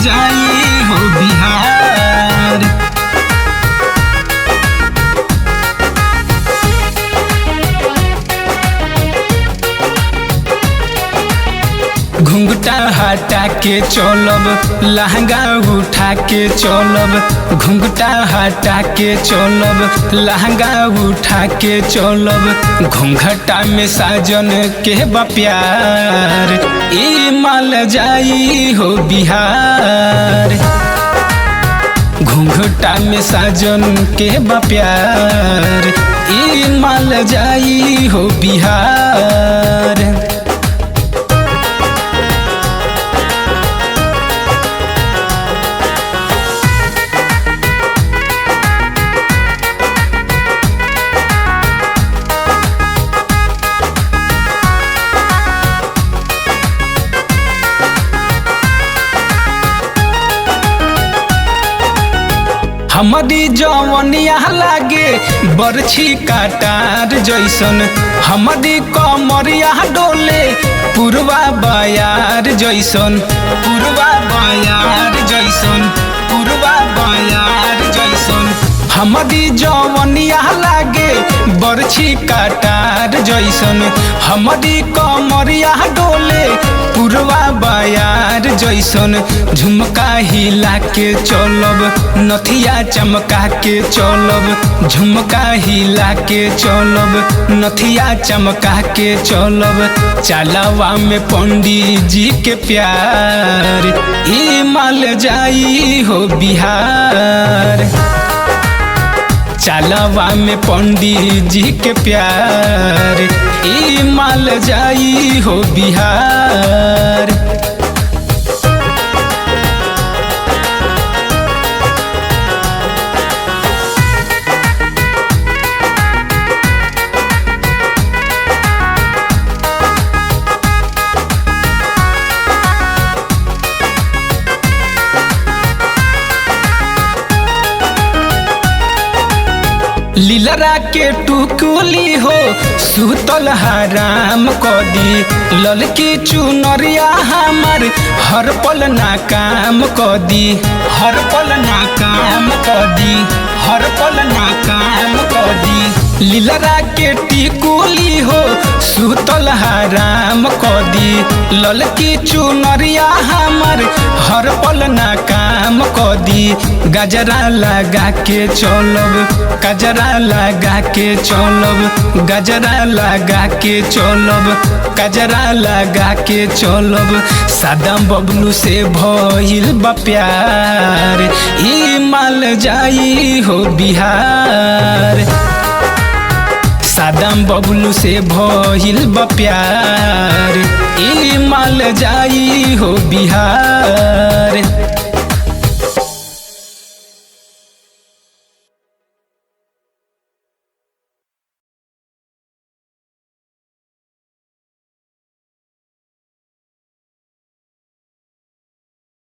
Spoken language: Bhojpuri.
जाई हो बिहार। घुंघटा हटा के चलब, लहंगा उठा के चलब, घुंघटा हटा के चलब, लहंगा उठा के चलब, घुंघटा में साजन के बा प्यार, ई माल जाई हो बिहार। घुंघटा में साजन के बा प्यार, ई माल जाई हो बिहार। हमारी जवनिया लागे बरछी काटार जैसन, हमारी कमरिया डोले पुरवा बयार जैसन, पुरवा बयार जैसन, पुरवा बयार जैसन। हमारी जवनिया लागे बरछी काटार जैसन, हमारी कमरिया डोले पुरवा बयार जैसन। झुमका हिला के चलब, नथिया चमका के चलब, झुमका हिला के चलब, नथिया चमका के चलब, चालवा में पंडित जी के प्यार, ई माल जाई हो बिहार। चालवा में पंडित जी के प्यार, ई माल जाई हो बिहार। लीलरा के टुकुली हो सुतल हराम कदी, ललकी चुनरिया हमार हर पल नाकाम कदी, हर पल नाकाम कदी, हर पल नाकाम कदी। लीलरा के टिकुली हो सुतल हराम कदी, ललकी चुनरिया हमार हर पल नाकाम कदी। गजरा लगा के चलब, गजरा लगा के चलब, गजरा लगा के चलब, गजरा लगा के चलब, सादा बबलू से भइल बा प्यार, ई माल जाई हो बिहार। सादा बबलू से भइल बा प्यार, ई माल जाई हो बिहार।